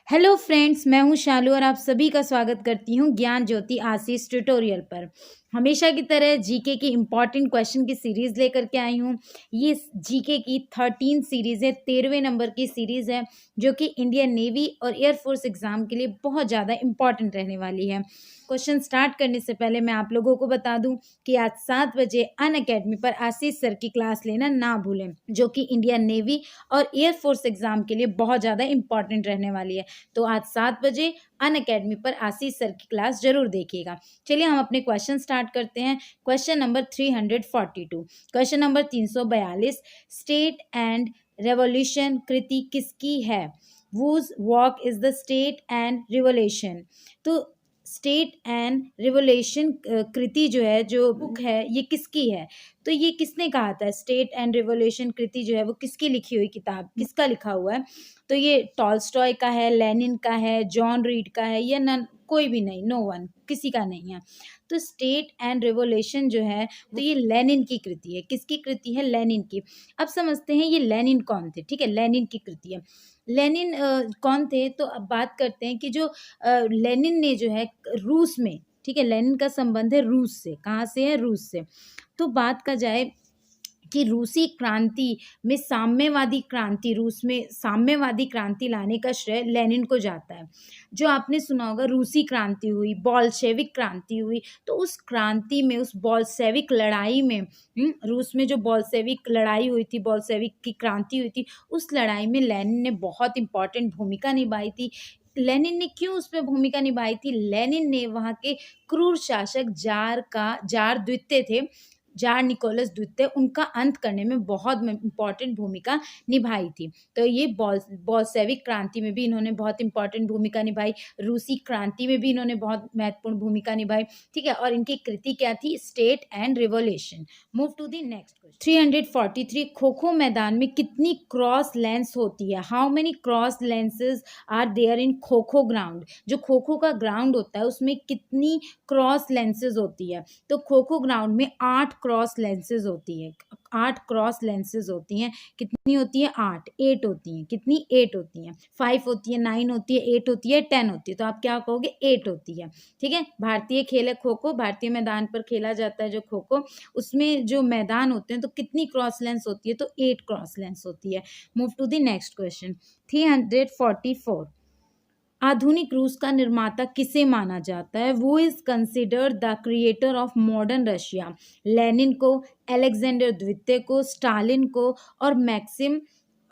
Hello friends, मैं हूं शालू और आप सभी का स्वागत करती हूं ज्ञान ज्योति आशीष ट्यूटोरियल पर। हमेशा की तरह जीके की इम्पॉर्टेंट क्वेश्चन की सीरीज लेकर के आई हूं। ये जीके की 13 सीरीज है, 13वें नंबर की सीरीज है, जो कि इंडियन नेवी और एयरफोर्स एग्जाम के लिए बहुत ज़्यादा इम्पॉर्टेंट रहने वाली है। क्वेश्चन स्टार्ट करने से पहले मैं आप लोगों को बता दूं कि आज 7 बजे अनअकैडमी पर आशीष सर की क्लास लेना ना भूलें, जो कि इंडियन नेवी और एयरफोर्स एग्जाम के लिए बहुत ज़्यादा इंपॉर्टेंट रहने वाली है। तो आज 7 बजे अनअकैडमी पर आशीष सर की क्लास जरूर देखिएगा। चलिए हम अपने क्वेश्चन स्टार्ट करते हैं। Question number 342, question number 342, state and revolution कृति किसकी है? whose work is the state and revolution? तो स्टेट एंड रिवोल्यूशन कृति जो है, जो बुक है, ये किसकी है? तो ये किसने कहा था? स्टेट एंड रिवोल्यूशन कृति जो है वो किसकी लिखी हुई किताब, किसका लिखा हुआ है? तो ये टॉल्स्टॉय का है, लेनिन का है, जॉन रीड का है, या नन, कोई भी नहीं, नो वन, किसी का नहीं है। तो स्टेट एंड रिवोल्यूशन जो है तो ये लेनिन की कृति है। किसकी कृति है? लेनिन की। अब समझते हैं ये लेनिन कौन थे। ठीक है, लेनिन की कृति है। लेनिन कौन थे? तो अब बात करते हैं कि जो लेनिन ने जो है रूस में, ठीक है, लेनिन का संबंध है रूस से। कहाँ से है? रूस से। तो बात का जाए कि रूसी क्रांति में साम्यवादी क्रांति, रूस में साम्यवादी क्रांति लाने का श्रेय लेनिन को जाता है। जो आपने सुना होगा रूसी क्रांति हुई, बॉल्शेविक क्रांति हुई, तो उस क्रांति में, उस बॉल्शेविक लड़ाई में, रूस में जो बॉल्शेविक लड़ाई हुई थी, बॉल्शेविक की क्रांति हुई थी, उस लड़ाई में लेनिन ने बहुत इंपॉर्टेंट भूमिका निभाई थी। लेनिन ने क्यों उसमें भूमिका निभाई थी? लेनिन ने वहाँ के क्रूर शासक जार द्वितीय थे, जार निकोलस द्वितीय, उनका अंत करने में बहुत इंपॉर्टेंट भूमिका निभाई थी। तो ये बॉल्शेविक क्रांति में भी इन्होंने बहुत इंपॉर्टेंट भूमिका निभाई, रूसी क्रांति में भी इन्होंने बहुत महत्वपूर्ण भूमिका निभाई। ठीक है, और इनकी कृति क्या थी? State and revolution. Move to the next question. 343, kho खो मैदान में कितनी क्रॉस लेंस होती है? How many cross lanes are there in kho kho ground? जो खो खो का ग्राउंड होता है उसमें कितनी क्रॉस लेंसेज होती है? तो खो खो ग्राउंड में 8 क्रॉस लेंसेज होती है। 8 क्रॉस लेंसेज होती हैं। कितनी होती है? 8, 8 होती हैं। कितनी? 8 होती हैं। 5 होती है, 9 होती है, 8 होती है, 10 होती है। तो आप क्या कहोगे? 8 होती है। ठीक है, भारतीय खेल है खो खो, भारतीय मैदान पर खेला जाता है जो खो खो, उसमें जो मैदान होते हैं तो कितनी क्रॉस लेंस होती है? तो 8 क्रॉस लेंस होती है। Move to the next question. 344, आधुनिक रूस का निर्माता किसे माना जाता है? Who is considered the creator of modern Russia? Lenin को, अलेक्जेंडर द्वितीय को, स्टालिन को, और मैक्सिम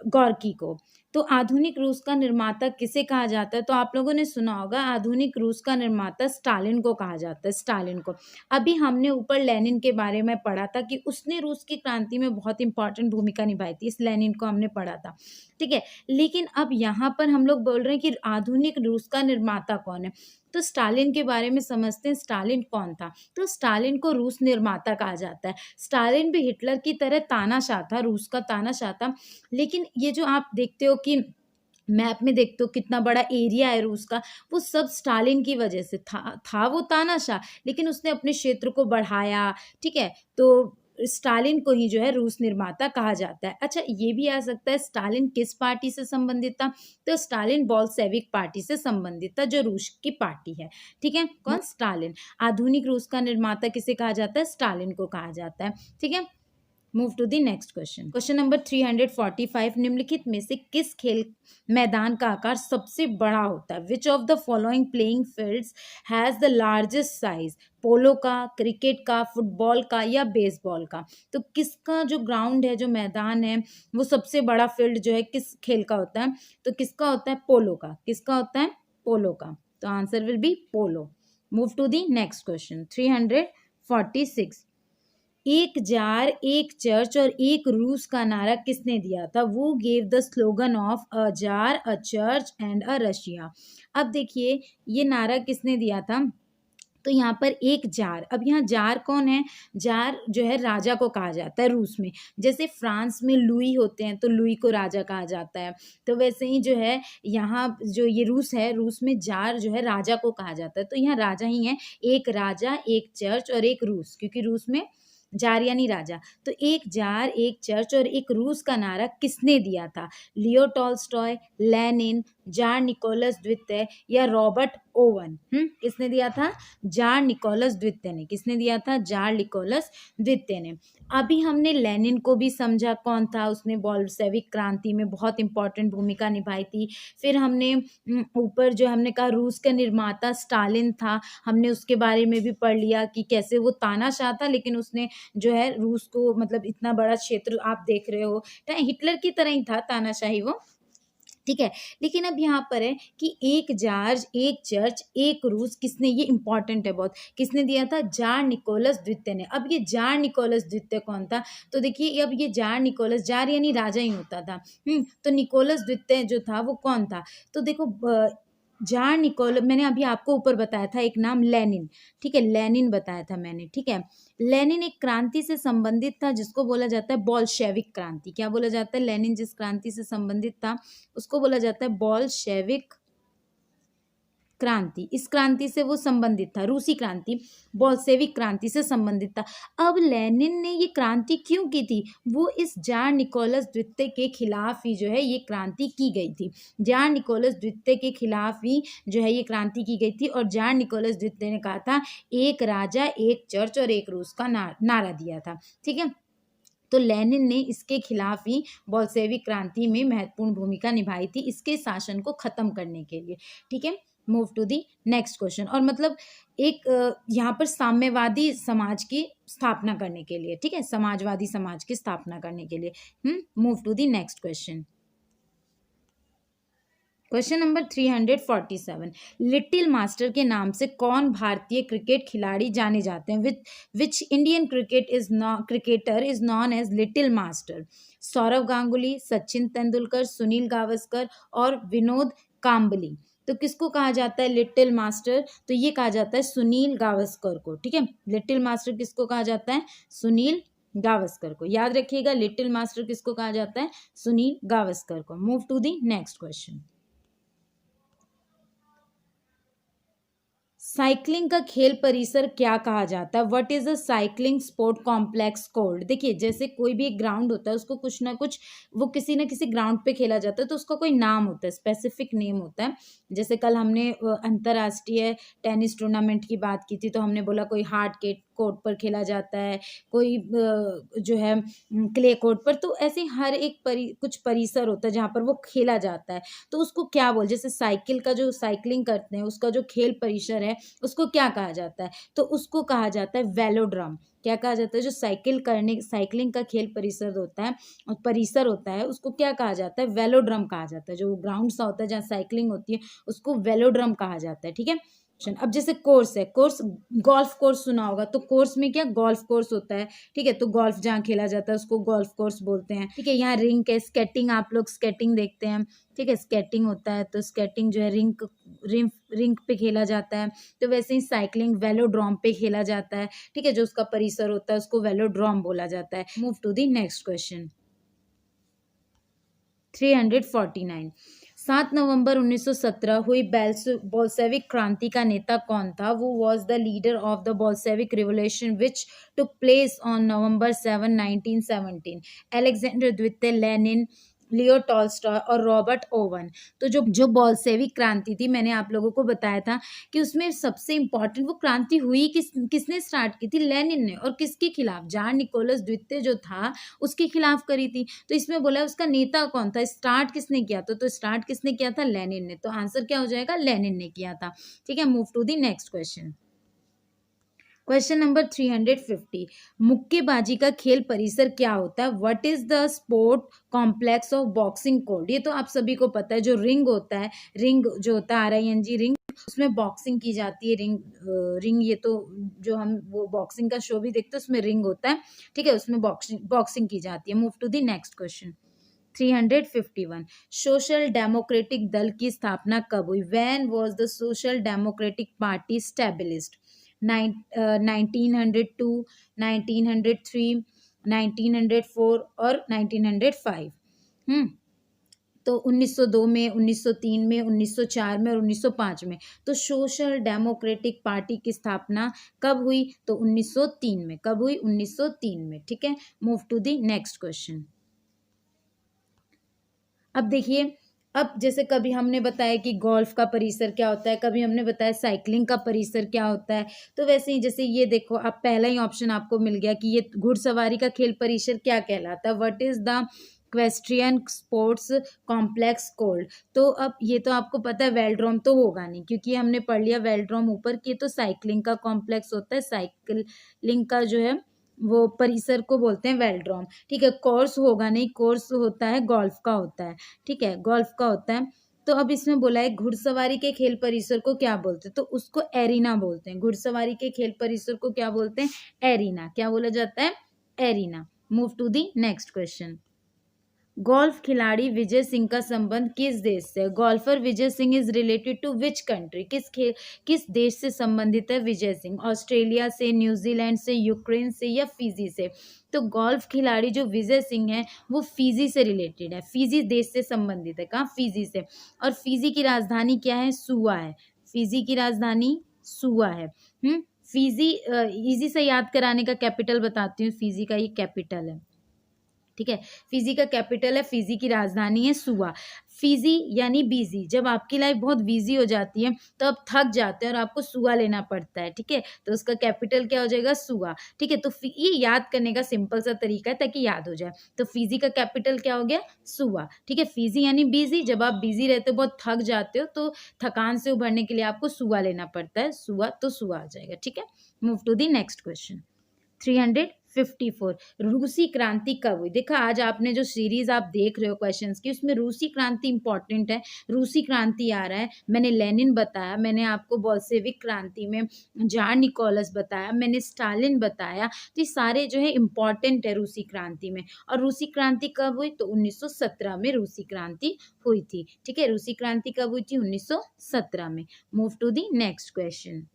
गॉर्की को। तो आधुनिक रूस का निर्माता किसे कहा जाता है? तो आप लोगों ने सुना होगा आधुनिक रूस का निर्माता स्टालिन को कहा जाता है, स्टालिन को। अभी हमने ऊपर लेनिन के बारे में पढ़ा था कि उसने रूस की क्रांति में बहुत इंपॉर्टेंट भूमिका निभाई थी, इस लेनिन को हमने पढ़ा था। ठीक है, लेकिन अब यहाँ पर हम लोग बोल रहे हैं कि आधुनिक रूस का निर्माता कौन है। तो स्टालिन के बारे में समझते हैं, स्टालिन कौन था? तो स्टालिन को रूस निर्माता कहा जाता है। स्टालिन भी हिटलर की तरह तानाशाह था, रूस का तानाशाह था। लेकिन ये जो आप देखते हो कि मैप में देखते हो कितना बड़ा एरिया है रूस का, वो सब स्टालिन की वजह से था वो तानाशाह, लेकिन उसने अपने क्षेत्र को बढ़ाया। ठीक है, तो स्टालिन को ही जो है रूस निर्माता कहा जाता है। अच्छा, ये भी आ सकता है स्टालिन किस पार्टी से संबंधित था? तो स्टालिन बॉल्शेविक पार्टी से संबंधित था, जो रूस की पार्टी है। ठीक है, कौन? स्टालिन। आधुनिक रूस का निर्माता किसे कहा जाता है? स्टालिन को कहा जाता है। ठीक है, move to the next question. Question number 345, निम्नलिखित में से किस खेल मैदान का आकार सबसे बड़ा होता है? Which of the following playing fields has the largest size? Polo का, क्रिकेट का, फुटबॉल का, या बेसबॉल का? तो किसका जो ग्राउंड है, जो मैदान है, वो सबसे बड़ा फील्ड जो है किस खेल का होता है? तो किसका होता है? पोलो का। किसका होता है? पोलो का। तो answer will be polo. Move to the next question. 346, एक जार, एक चर्च और एक रूस का नारा किसने दिया था? He gave the slogan of a jar, a church and a Russia. अब देखिए ये नारा किसने दिया था? तो यहाँ पर एक जार। अब यहाँ जार कौन है? जार जो है राजा को कहा जाता है रूस में। जैसे फ्रांस में लुई होते हैं तो लुई को राजा कहा जाता है, तो वैसे ही जो है यहाँ जो ये रूस है, रूस में जार जो है राजा को कहा जाता है। तो यहाँ राजा ही है, एक राजा, एक चर्च और एक रूस, क्योंकि रूस में जार यानी राजा। तो एक जार, एक चर्च और एक रूस का नारा किसने दिया था? Leo Tolstoy, Lenin, tsar Nicholas द्वितीय या रॉबर्ट ओवन? किसने दिया था? जार निकोलस द्वितीय ने। किसने दिया था? जार निकोलस द्वितीय ने। अभी हमने लेनिन को भी समझा, कौन था, उसने बोल्शेविक क्रांति में बहुत इंपॉर्टेंट भूमिका निभाई थी। फिर हमने ऊपर जो हमने कहा रूस का निर्माता स्टालिन था, हमने उसके बारे में भी पढ़ लिया कि कैसे वो तानाशाह था, लेकिन उसने जो है रूस को, मतलब इतना बड़ा क्षेत्र आप देख रहे हो, हिटलर की तरह ही था तानाशाही वो, ठीक है। लेकिन अब यहाँ पर है कि एक जार्ज, एक चर्च, एक रूस, किसने, ये इंपॉर्टेंट है बहुत, किसने दिया था? जार निकोलस द्वितीय ने। अब ये जार निकोलस द्वितीय कौन था? तो देखिए अब ये जार निकोलस, जार यानी राजा ही होता था, तो निकोलस द्वितीय जो था वो कौन था? तो देखो जार निकोल, मैंने अभी आपको ऊपर बताया था एक नाम लेनिन, ठीक है, लेनिन बताया था मैंने, ठीक है। लेनिन एक क्रांति से संबंधित था जिसको बोला जाता है बोल्शेविक क्रांति। क्या बोला जाता है? लेनिन जिस क्रांति से संबंधित था उसको बोला जाता है बोल्शेविक क्रांति। इस क्रांति से वो संबंधित था, रूसी क्रांति बोल्शेविक क्रांति से संबंधित था। अब लेनिन ने ये क्रांति क्यों की थी? वो इस जार निकोलस द्वितीय के खिलाफ ही जो है ये क्रांति की गई थी। जार निकोलस द्वितीय के खिलाफ ही जो है ये क्रांति की गई थी। और जार निकोलस द्वितीय ने कहा था एक राजा, एक चर्च और एक रूस का नारा दिया था, ठीक है। तो लेनिन ने इसके खिलाफ ही बोल्शेविक क्रांति में महत्वपूर्ण भूमिका निभाई थी, इसके शासन को खत्म करने के लिए, ठीक है। Move to the next question. और मतलब एक यहाँ पर साम्यवादी समाज की स्थापना करने के लिए, ठीक है, समाजवादी समाज की स्थापना करने के लिए। Move to the next question. Question number 347, little master के नाम से कौन भारतीय क्रिकेट खिलाड़ी जाने जाते हैं? Which Indian cricketer is known as little master? Sourav Ganguly, Sachin Tendulkar, Sunil Gavaskar और विनोद कांबली। तो किसको कहा जाता है लिटिल मास्टर? तो ये कहा जाता है सुनील गावस्कर को, ठीक है। लिटिल मास्टर किसको कहा जाता है? सुनील गावस्कर को। याद रखिएगा लिटिल मास्टर किसको कहा जाता है? सुनील गावस्कर को। Move to the next question. Cycling का खेल परिसर क्या कहा जाता है? What is a cycling sport complex called? देखिए जैसे कोई भी एक ग्राउंड होता है उसको कुछ ना कुछ, वो किसी न किसी ग्राउंड पे खेला जाता है तो उसका कोई नाम होता है, स्पेसिफिक नेम होता है। जैसे कल हमने अंतर्राष्ट्रीय टेनिस टूर्नामेंट की बात की थी तो हमने बोला कोई हार्ड कोर्ट पर खेला जाता है, कोई जो है क्ले कोर्ट पर। तो ऐसे हर एक कुछ परिसर होता है जहाँ पर वो खेला जाता है, तो उसको क्या बोल, जैसे साइकिल का जो साइकिलिंग करते हैं उसका जो खेल परिसर है उसको क्या कहा जाता है? तो उसको कहा जाता है वेलोड्रम। क्या कहा जाता है? जो साइकिलिंग का खेल परिसर होता है, उसको क्या कहा जाता है? वेलोड्रम कहा जाता है। जो ग्राउंड सा होता है जहाँ साइकिलिंग होती है उसको वेलोड्रम कहा जाता है, ठीक है। अब जैसे कोर्स है, कोर्स गोल्फ कोर्स सुना होगा, तो कोर्स में क्या गोल्फ कोर्स होता है, ठीक है। तो गोल्फ जहाँ खेला जाता है उसको गोल्फ कोर्स बोलते हैं, ठीक है। यहाँ रिंक है, स्केटिंग, आप लोग स्केटिंग देखते हैं, ठीक है, स्केटिंग होता है तो स्केटिंग जो है रिंक पे खेला जाता है। तो वैसे ही साइकिलिंग वेलोड्रॉम पे खेला जाता है, ठीक है। जो उसका परिसर होता है उसको वेलोड्रॉम बोला जाता है। Move to the next question. 349, 7 नवंबर 1917 हुई बोल्शेविक क्रांति का नेता कौन था? Who was the leader of the Bolshevik revolution which took place on November 7, 1917। Alexander द्वितीय, लेनिन, लियो टॉल्स्टॉय और रॉबर्ट ओवन। तो जो बोल्शेविक क्रांति थी मैंने आप लोगों को बताया था कि उसमें सबसे इंपॉर्टेंट वो क्रांति हुई किसने स्टार्ट की थी? लेनिन ने। और किसके खिलाफ? जार निकोलस द्वितीय जो था उसके खिलाफ करी थी। तो इसमें बोला उसका नेता कौन था, स्टार्ट किसने किया था? तो स्टार्ट किसने किया था? लेनिन ने। तो आंसर क्या हो जाएगा? लेनिन ने किया था, ठीक है। Move to the next question. Question number 350, मुक्केबाजी का खेल परिसर क्या होता है? What is the sport complex of boxing court? ये तो आप सभी को पता है, जो रिंग होता है, रिंग जो होता है RING रिंग, उसमें बॉक्सिंग की जाती है। रिंग ये तो जो हम वो बॉक्सिंग का शो भी देखते हैं उसमें रिंग होता है, ठीक है, उसमें बॉक्सिंग की जाती है। Move to the next question. 351, social democratic दल की स्थापना कब हुई? When was the social democratic party established? 1902, 1903, 1904 और 1905। तो 1902 में, 1903 में, 1904 में और 1905 में। तो सोशल डेमोक्रेटिक पार्टी की स्थापना कब हुई? तो 1903 में। कब हुई? 1903 में, ठीक है। Move to the next question. अब देखिए अब जैसे कभी हमने बताया कि गोल्फ का परिसर क्या होता है, कभी हमने बताया साइकिलिंग का परिसर क्या होता है, तो वैसे ही जैसे ये देखो, अब पहला ही ऑप्शन आपको मिल गया कि ये घुड़सवारी का खेल परिसर क्या कहलाता है, what is the equestrian sports complex cold. तो अब ये तो आपको पता है वेलोड्रोम तो होगा नहीं, क्योंकि हमने पढ़ लिया वेलोड्रोम ऊपर की, तो साइकिलिंग का कॉम्प्लेक्स होता है, साइकिलिंग का जो है वो परिसर को बोलते हैं वेलोड्रोम। ठीक है, कोर्स होगा नहीं, कोर्स होता है गोल्फ का होता है। ठीक है, गोल्फ का होता है। तो अब इसमें बोला है घुड़सवारी के खेल परिसर को क्या बोलते हैं, तो उसको एरिना बोलते हैं। घुड़सवारी के खेल परिसर को क्या बोलते हैं, एरिना। क्या बोला जाता है, arena. Move to the next question. Golf खिलाड़ी विजय सिंह का संबंध किस देश से है? Golfer Vijay Singh is related to which country? किस देश से संबंधित है विजय सिंह? ऑस्ट्रेलिया से, न्यूजीलैंड से, यूक्रेन से या फिजी से? तो गोल्फ खिलाड़ी जो विजय सिंह है वो फिजी से रिलेटेड है, फिजी देश से संबंधित है। कहाँ, फिजी से। और फिजी की राजधानी क्या है, सुआ है। फिजी की राजधानी सुआ है। फिजी इजी से याद कराने का कैपिटल बताती हूँ, फिजी का ये कैपिटल है। ठीक है, फिजी का कैपिटल है, फिजी की राजधानी है सुआ। फिजी यानी बिजी, जब आपकी लाइफ बहुत बिजी हो जाती है तो आप थक जाते हैं और आपको सुआ लेना पड़ता है। ठीक है, तो उसका कैपिटल क्या हो जाएगा, सुआ। ठीक है, तो ये याद करने का सिंपल सा तरीका है ताकि याद हो जाए। तो फिजी का कैपिटल क्या हो गया, सुआ। ठीक है, फिजी यानी बिजी, जब आप बिजी रहते हो, बहुत थक जाते हो, तो थकान से उभरने के लिए आपको सुआ लेना पड़ता है, सुआ, तो सुआ आ जाएगा। ठीक है, move to the next question. 354, रूसी क्रांति कब हुई? देखा, आज आपने जो सीरीज आप देख रहे हो क्वेश्चंस की, उसमें रूसी क्रांति इंपॉर्टेंट है। रूसी क्रांति आ रहा है, मैंने लेनिन बताया, मैंने आपको बोल्शेविक क्रांति में जार निकोलस बताया, मैंने स्टालिन बताया। तो ये सारे जो है इंपॉर्टेंट है रूसी क्रांति में। और रूसी क्रांति कब हुई? तो 1917 में रूसी क्रांति हुई थी। ठीक है, रूसी क्रांति कब हुई थी? 1917 में। Move to the next question.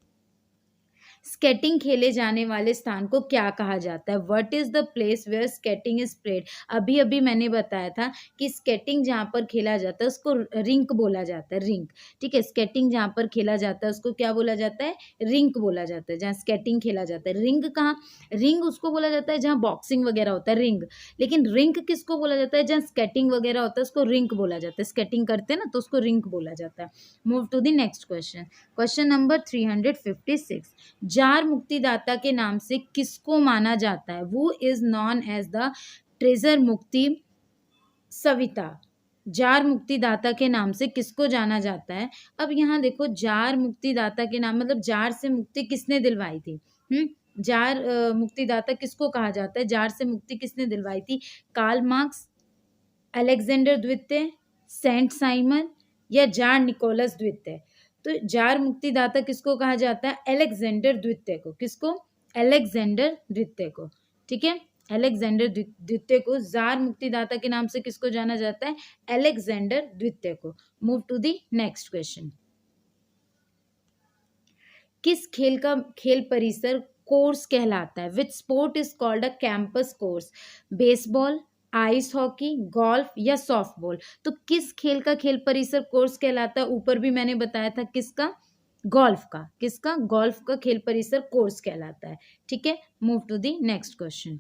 Skating खेले जाने वाले स्थान को क्या कहा जाता है? What is the place where skating is played? अभी अभी मैंने बताया था कि स्केटिंग जहाँ पर खेला जाता है उसको रिंक बोला जाता है, रिंक। ठीक है, स्केटिंग जहाँ पर खेला जाता है उसको क्या बोला जाता है, रिंक बोला जाता है, जहाँ स्केटिंग खेला जाता है। रिंग कहाँ, रिंग उसको बोला जाता है जहाँ बॉक्सिंग वगैरह होता है, रिंग। लेकिन रिंक किसको बोला जाता है, जहाँ स्केटिंग वगैरह होता है उसको रिंक बोला जाता है। स्केटिंग करते हैं ना, तो उसको रिंक बोला जाता है। Move to the next question. Question number 356, tsar मुक्तिदाता के नाम से किसको माना जाता है? Who is known as the treasure मुक्ति सविता। जार मुक्तिदाता के नाम से किसको जाना जाता है? अब यहाँ देखो, जार मुक्तिदाता के नाम मतलब जार से मुक्ति किसने दिलवाई थी? जार मुक्तिदाता किसको कहा जाता है? जार से मुक्ति किसने दिलवाई थी? कार्ल मार्क्स, अलेक्जेंडर द्वितीय, सेंट साइमन या जार निकोलस द्वितीय? तो जार मुक्तिदाता किसको कहा जाता है? अलेक्जेंडर द्वितीय को। किसको? अलेक्जेंडर द्वितीय को। ठीक है, अलेक्जेंडर द्वितीय को जार मुक्तिदाता के नाम से किसको जाना जाता है? अलेक्जेंडर द्वितीय को। Move to the next question. किस खेल परिसर कोर्स कहलाता है? Which sport is called a campus course? Baseball, ice hockey, golf या सॉफ्टबॉल? तो किस खेल का खेल परिसर कोर्स कहलाता है? ऊपर भी मैंने बताया था, किसका? गोल्फ का। किसका? गोल्फ का खेल परिसर कोर्स कहलाता है। ठीक है, move to the next question.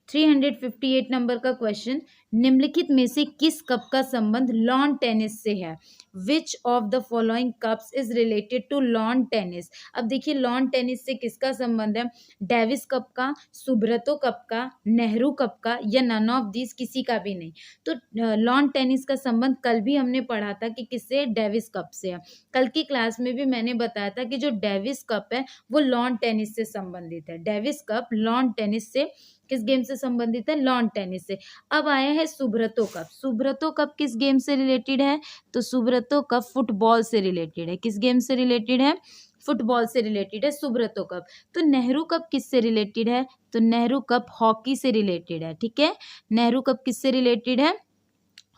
358 नंबर का क्वेश्चन, निम्नलिखित में से किस कप का संबंध लॉन टेनिस से है? Which of the following cups is related to lawn tennis? अब देखिए, लॉन टेनिस से किसका संबंध है? डेविस कप का, सुब्रतो कप का, नेहरू कप का या नन ऑफ दिस, किसी का भी नहीं। तो लॉन टेनिस का संबंध कल भी हमने पढ़ा था कि किससे? डेविस कप से है। कल की क्लास में भी मैंने बताया था कि जो डेविस कप है वो लॉन टेनिस से संबंधित है। डेविस कप लॉन टेनिस से, किस गेम से संबंधित है? लॉन टेनिस से। अब आया है सुब्रतो कप। सुब्रतो कप किस गेम से रिलेटेड है? तो सुब्रतो कप फुटबॉल से रिलेटेड है। किस गेम से रिलेटेड है? फुटबॉल से रिलेटेड है सुब्रतो कप। तो नेहरू कप किससे रिलेटेड है? तो नेहरू कप हॉकी से रिलेटेड है। ठीक है, नेहरू कप किससे रिलेटेड है?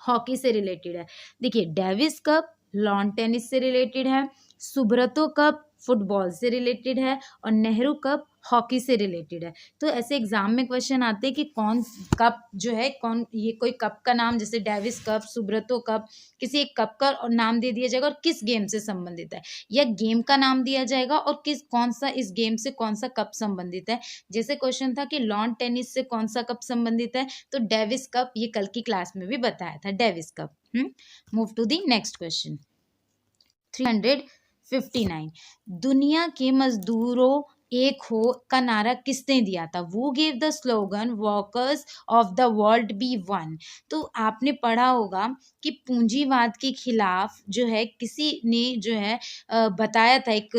हॉकी से रिलेटेड है। देखिए, डेविस कप लॉन टेनिस से रिलेटेड है, सुब्रतो कप फुटबॉल से रिलेटेड है और नेहरू कप हॉकी से रिलेटेड है। तो ऐसे एग्जाम में क्वेश्चन आते हैं कि कौन कप जो है, कौन ये कोई कप का नाम, जैसे डेविस कप, सुब्रतो कप, किसी एक कप का नाम दे दिया जाएगा और किस गेम से संबंधित है, या गेम का नाम दिया जाएगा और किस कौन सा इस गेम से कौन सा कप संबंधित है। जैसे क्वेश्चन था कि लॉन टेनिस से कौन सा कप संबंधित है, तो डेविस कप, ये कल की क्लास में भी बताया था, Davis Cup. Move to the next question. 359, दुनिया के मजदूरों एक हो का नारा किसने दिया था? He gave the slogan workers of the world be one. तो आपने पढ़ा होगा कि पूंजीवाद के खिलाफ जो है किसी ने जो है बताया था, एक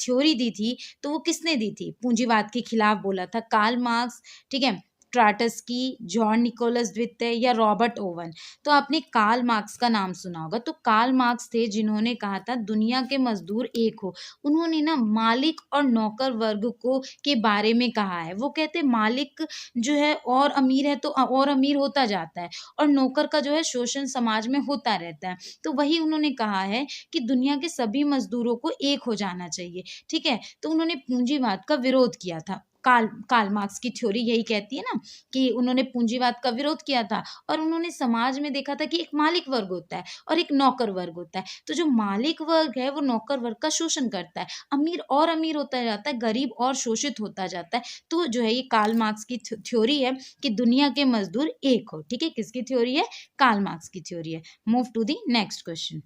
थ्योरी दी थी, तो वो किसने दी थी? पूंजीवाद के खिलाफ बोला था कार्ल मार्क्स, ठीक है, ट्राटस्की, जॉन निकोलस द्वितीय या रॉबर्ट ओवन। तो आपने कार्ल मार्क्स का नाम सुना होगा। तो कार्ल मार्क्स थे जिन्होंने कहा था दुनिया के मजदूर एक हो। उन्होंने ना मालिक और नौकर वर्ग को के बारे में कहा है। वो कहते मालिक जो है और अमीर है तो और अमीर होता जाता है, और नौकर का जो है शोषण समाज में होता रहता है। तो वही उन्होंने कहा है कि दुनिया के सभी मजदूरों को एक हो जाना चाहिए, ठीक है। तो उन्होंने पूंजीवाद का विरोध किया था। कार्ल मार्क्स की थ्योरी यही कहती है ना कि उन्होंने पूंजीवाद का विरोध किया था, और उन्होंने समाज में देखा था कि एक मालिक वर्ग होता है और एक नौकर वर्ग होता है। तो जो मालिक वर्ग है वो नौकर वर्ग का शोषण करता है, अमीर और अमीर होता जाता है, गरीब और शोषित होता जाता है। तो जो है ये कार्ल मार्क्स की थ्योरी है कि दुनिया के मजदूर एक हो, ठीक है। किसकी थ्योरी है? कार्ल मार्क्स की थ्योरी है। Move to the next question.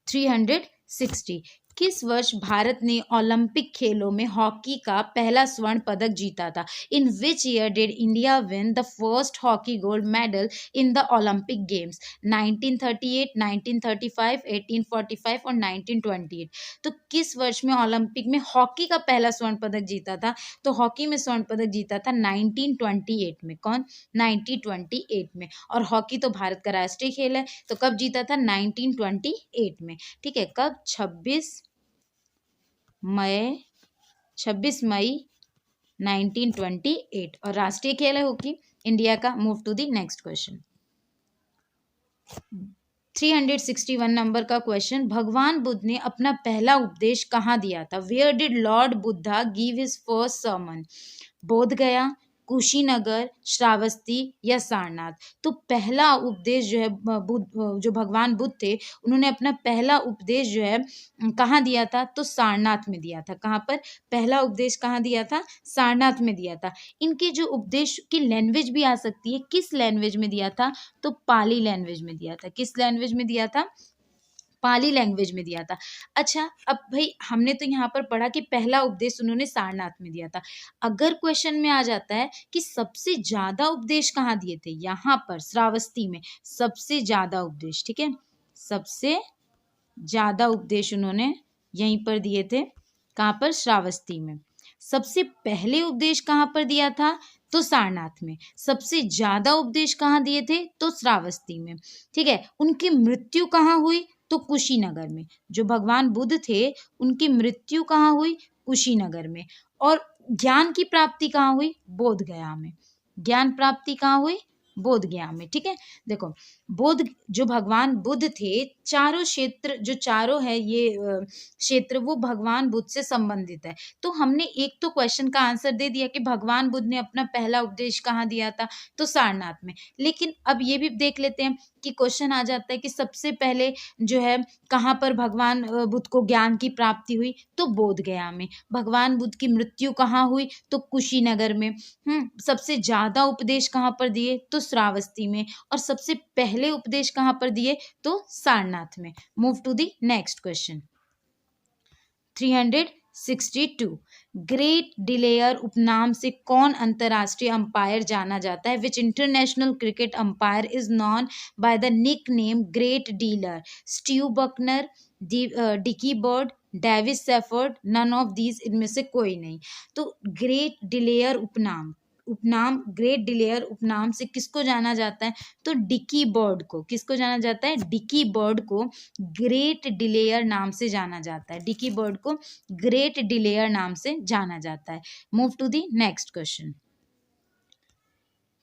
360, किस वर्ष भारत ने ओलंपिक खेलों में हॉकी का पहला स्वर्ण पदक जीता था? In which year did India win the first hockey gold medal in the Olympic games? 1938, 1935, 1845 और 1928। तो किस वर्ष में ओलंपिक में हॉकी का पहला स्वर्ण पदक जीता था? तो हॉकी में स्वर्ण पदक जीता था 1928 में। कौन? 1928 में। और हॉकी तो भारत का राष्ट्रीय खेल है, तो कब जीता था? 1928 में, ठीक है। कब? 26 मई 1928, और राष्ट्रीय खेल है हॉकी इंडिया का। Move to the next question. 361 नंबर का क्वेश्चन, भगवान बुद्ध ने अपना पहला उपदेश कहाँ दिया था? Where did Lord Buddha give his first sermon? Bodh Gaya, Kushinagar, Shravasti या सारनाथ? तो पहला उपदेश जो है जो भगवान बुद्ध थे उन्होंने अपना पहला उपदेश जो है कहाँ दिया था? तो सारनाथ में दिया था। कहाँ पर? पहला उपदेश कहाँ दिया था? सारनाथ में दिया था। इनके जो उपदेश की लैंग्वेज भी आ सकती है, किस लैंग्वेज में दिया था? तो पाली लैंग्वेज में दिया था। किस लैंग्वेज में दिया था? पाली लैंग्वेज में दिया था। अच्छा, अब भाई हमने तो यहाँ पर पढ़ा कि पहला उपदेश उन्होंने सारनाथ में दिया था। अगर क्वेश्चन में आ जाता है कि सबसे ज्यादा उपदेश कहाँ दिए थे? यहाँ पर श्रावस्ती में सबसे ज्यादा उपदेश, ठीक है, सबसे ज्यादा उपदेश उन्होंने यहीं पर दिए थे। कहाँ पर? श्रावस्ती में। सबसे पहले उपदेश कहाँ पर दिया था? तो सारनाथ में। सबसे ज्यादा उपदेश कहाँ दिए थे? तो श्रावस्ती में, ठीक है। उनकी मृत्यु कहाँ हुई? तो कुशीनगर में। जो भगवान बुद्ध थे उनकी मृत्यु कहाँ हुई? कुशीनगर में। और ज्ञान की प्राप्ति कहाँ हुई? बोध गया में। ज्ञान प्राप्ति कहाँ हुई? बोध गया में, ठीक है। देखो, बोध जो भगवान बुद्ध थे, चारों क्षेत्र जो चारों है ये क्षेत्र वो भगवान बुद्ध से संबंधित है। तो हमने एक तो क्वेश्चन का आंसर दे दिया कि भगवान बुद्ध ने अपना पहला उपदेश कहाँ दिया था? तो सारनाथ में। लेकिन अब ये भी देख लेते हैं कि क्वेश्चन आ जाता है कि सबसे पहले जो है कहाँ पर भगवान बुद्ध को ज्ञान की प्राप्ति हुई? तो बोध गया में। भगवान बुद्ध की मृत्यु कहाँ हुई? तो कुशीनगर में। सबसे ज्यादा उपदेश कहाँ पर दिए? तो श्रावस्ती में। और सबसे पहले उपदेश कहाँ पर दिए? तो सारनाथ में। Move to the next question. 362, great delayer उपनाम से कौन अंतरराष्ट्रीय अंपायर जाना जाता है? Which international cricket umpire is known by the nickname great dealer? Steve Bucknor, Dickie Bird, David Shepherd, none of these, इनमें से कोई नहीं। तो ग्रेट डिलेयर उपनाम ग्रेट डिलेयर उपनाम से किसको जाना जाता है? तो डिकी बर्ड को। किसको जाना जाता है? डिकी बर्ड को ग्रेट डिलेयर नाम से जाना जाता है। डिकी बर्ड को ग्रेट डिलेयर नाम से जाना जाता है। Move to the next question.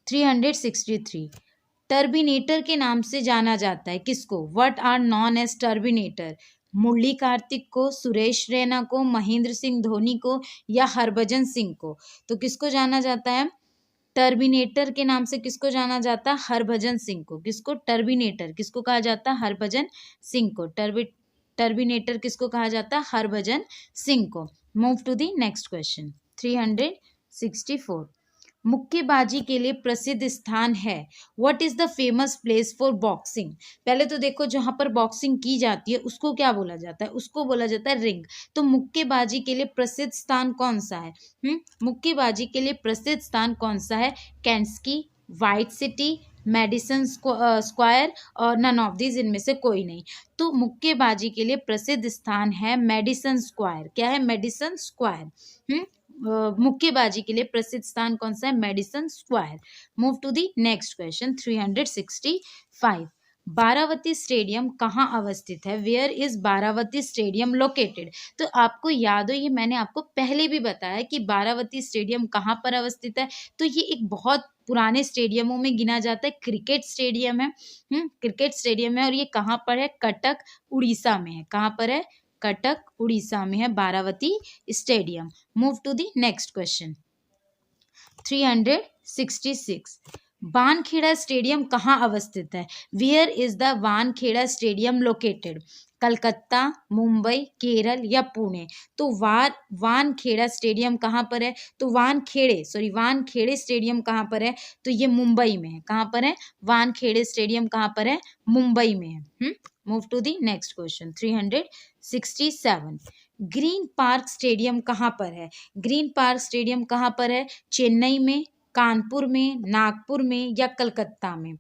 363, Turbanator के नाम से जाना जाता है किसको? What are known as Turbanator? Murali Kartik को, सुरेश रैना को, महेंद्र सिंह धोनी को या हरभजन सिंह को? तो किसको जाना जाता है टर्मिनेटर के नाम से? किसको जाना जाता है? हरभजन सिंह को। किसको? टर्मिनेटर किसको कहा जाता है? हरभजन सिंह को। टर्मिनेटर किसको कहा जाता है? हरभजन सिंह को। Move to the next question 364। मुक्केबाजी के लिए प्रसिद्ध स्थान है। What is the famous place for boxing? पहले तो देखो, जहां पर बॉक्सिंग की जाती है उसको क्या बोला जाता है? उसको बोला जाता है रिंग। तो मुक्केबाजी के लिए प्रसिद्ध स्थान कौन सा है? मुक्केबाजी के लिए प्रसिद्ध स्थान कौन सा है? कैंस्की, व्हाइट सिटी, मेडिसन स्क्वायर और नन ऑफ दीज, इनमें से कोई नहीं। तो मुक्केबाजी के लिए प्रसिद्ध स्थान है मेडिसन स्क्वायर। क्या है? Madison Square. मुक्केबाजी के लिए प्रसिद्ध स्थान कौन सा है? Madison Square. Move to the next question 365। Barabati stadium कहाँ अवस्थित है? Where is Barabati stadium located? तो आपको याद हो, ये मैंने आपको पहले भी बताया कि बारावती स्टेडियम कहाँ पर अवस्थित है। तो ये एक बहुत पुराने स्टेडियमों में गिना जाता है। क्रिकेट स्टेडियम है। क्रिकेट स्टेडियम है और ये कहाँ पर है? कटक, उड़ीसा में है। कहाँ पर है? कटक, उड़ीसा में है Barabati stadium. Move to the next question 366। Wankhede stadium कहाँ अवस्थित है? Where is the Wankhede stadium located? Calcutta, Mumbai, Kerala या पुणे? तो वानखेड़ा स्टेडियम कहाँ पर है? तो वानखेड़े स्टेडियम कहाँ पर है? तो ये मुंबई में है। कहाँ पर है? वानखेड़े स्टेडियम कहाँ पर है? मुंबई में है। Move to the next question 367। Green Park stadium कहाँ पर है? ग्रीन पार्क स्टेडियम कहाँ पर है? चेन्नई में, कानपुर में, नागपुर में या कलकत्ता में?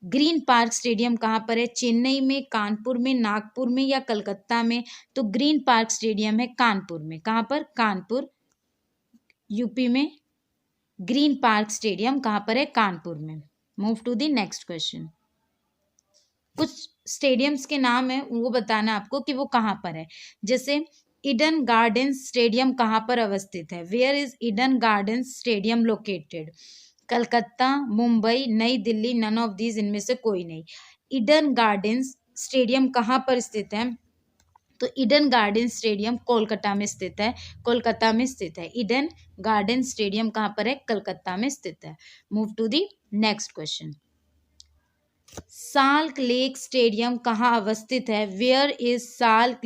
ग्रीन पार्क स्टेडियम कहाँ पर है? चेन्नई में, कानपुर में, नागपुर में या कलकत्ता में? तो ग्रीन पार्क स्टेडियम है कानपुर में। कहाँ पर? कानपुर, यूपी में। ग्रीन पार्क स्टेडियम कहाँ पर है? कानपुर में। Move to the next question. कुछ स्टेडियम्स के नाम है, वो बताना आपको कि वो कहाँ पर है। जैसे ईडन गार्डन्स स्टेडियम कहाँ पर अवस्थित है? Where is Eden Gardens stadium located? Calcutta, Mumbai, New Delhi, none of these, इनमें से कोई नहीं। ईडन गार्डन्स स्टेडियम कहाँ पर स्थित है? तो ईडन गार्डन स्टेडियम कोलकाता में स्थित है। कोलकाता में स्थित है। ईडन गार्डन स्टेडियम कहाँ पर है? कलकत्ता में स्थित है। Move to the next question. Salt Lake stadium कहाँ अवस्थित है? Where is Salt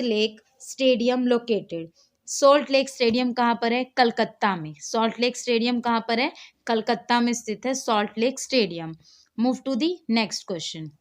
Lake stadium located? Salt Lake stadium कहाँ पर है? कलकत्ता में। सॉल्ट लेक स्टेडियम कहाँ पर है? कलकत्ता में स्थित है Salt Lake stadium. Move to the next question.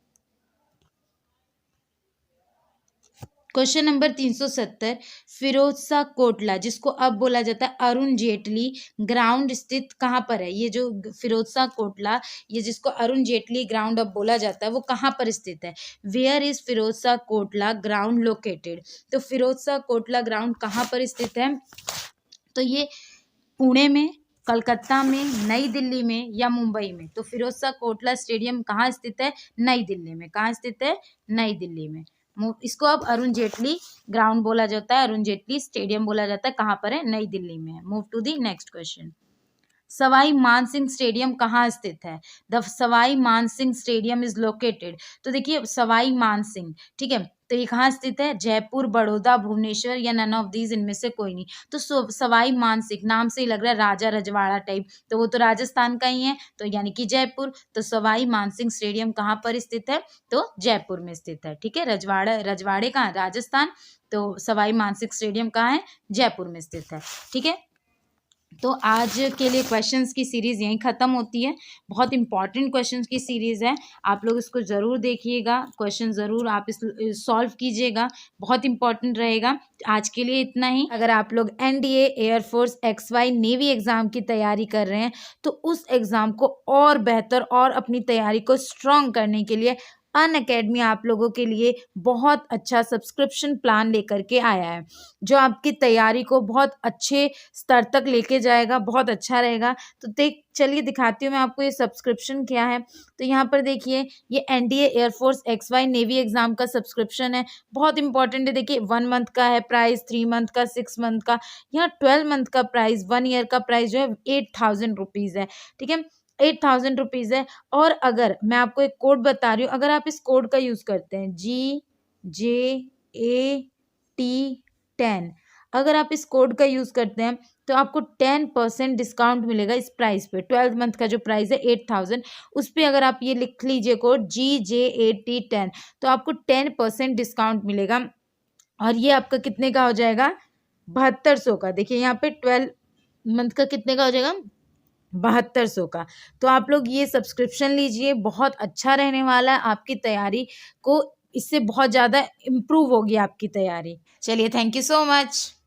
Question number 370। Firozshah Kotla, जिसको अब बोला जाता है अरुण जेटली ग्राउंड, स्थित कहाँ पर है? ये जो फिरोजशाह कोटला, ये जिसको अरुण जेटली ग्राउंड अब बोला जाता है, वो कहाँ पर स्थित है? Where is Firozshah Kotla ground located? तो फिरोजशाह कोटला ग्राउंड कहाँ पर स्थित है? तो ये पुणे में, कलकत्ता में, नई दिल्ली में या मुंबई में? तो फिरोजशाह कोटला स्टेडियम कहाँ स्थित है? नई दिल्ली में। कहाँ स्थित है? नई दिल्ली में। इसको अब अरुण जेटली ग्राउंड बोला जाता है, अरुण जेटली स्टेडियम बोला जाता है। कहाँ पर है? नई दिल्ली में। Move to the next question. Sawai Mansingh stadium कहाँ स्थित है? The Sawai Mansingh stadium is located. तो देखिए सवाई मानसिंह, ठीक है, तो ये कहाँ स्थित है? जयपुर, बड़ौदा, भुवनेश्वर या नन ऑफ दीज, इनमें से कोई नहीं। तो सवाई मानसिंह नाम से ही लग रहा है राजा रजवाड़ा टाइप, तो वो तो राजस्थान का ही है, तो यानी कि जयपुर। तो सवाई मानसिंह स्टेडियम कहाँ पर स्थित है? तो जयपुर में स्थित है। ठीक है, रजवाड़े कहाँ? राजस्थान। तो सवाई मानसिंह स्टेडियम कहाँ है? जयपुर में स्थित है। ठीक है, तो आज के लिए क्वेश्चंस की सीरीज़ यहीं ख़त्म होती है। बहुत इंपॉर्टेंट क्वेश्चंस की सीरीज़ है, आप लोग इसको ज़रूर देखिएगा, क्वेश्चन ज़रूर आप इस सॉल्व कीजिएगा, बहुत इंपॉर्टेंट रहेगा। आज के लिए इतना ही। अगर आप लोग NDA, air force, XY, navy exam की तैयारी कर रहे हैं तो उस एग्ज़ाम को और बेहतर और अपनी तैयारी को स्ट्रॉन्ग करने के लिए अनअकैडमी आप लोगों के लिए बहुत अच्छा सब्सक्रिप्शन प्लान लेकर के आया है, जो आपकी तैयारी को बहुत अच्छे स्तर तक लेके जाएगा, बहुत अच्छा रहेगा। तो चलिए दिखाती हूँ मैं आपको ये सब्सक्रिप्शन क्या है। तो यहाँ पर देखिए, ये NDA, air force, XY, navy exam का सब्सक्रिप्शन है, बहुत इंपॉर्टेंट है। देखिए 1 मंथ का है प्राइस, 3 मंथ का, 6 मंथ का, यहाँ 12 मंथ का प्राइस, 1 ईयर का प्राइस जो है 8,000 रुपीज़ है। ठीक है, 8,000 रुपीज़ है। और अगर मैं आपको एक कोड बता रही हूँ, अगर आप इस कोड का यूज़ करते हैं JAT10। अगर आप इस कोड का यूज़ करते हैं तो आपको 10% डिस्काउंट मिलेगा इस प्राइस पे। 12 मंथ का जो प्राइस है 8000, उस पे अगर आप ये लिख लीजिए कोड GJAT10 तो आपको 10% डिस्काउंट मिलेगा। और ये आपका कितने का हो जाएगा? 7200 का। देखिए यहाँ पे 12 मंथ का कितने का हो जाएगा? 7200 का। तो आप लोग ये सब्सक्रिप्शन लीजिए, बहुत अच्छा रहने वाला है आपकी तैयारी को, इससे बहुत ज़्यादा इम्प्रूव होगी आपकी तैयारी। चलिए, थैंक यू सो मच।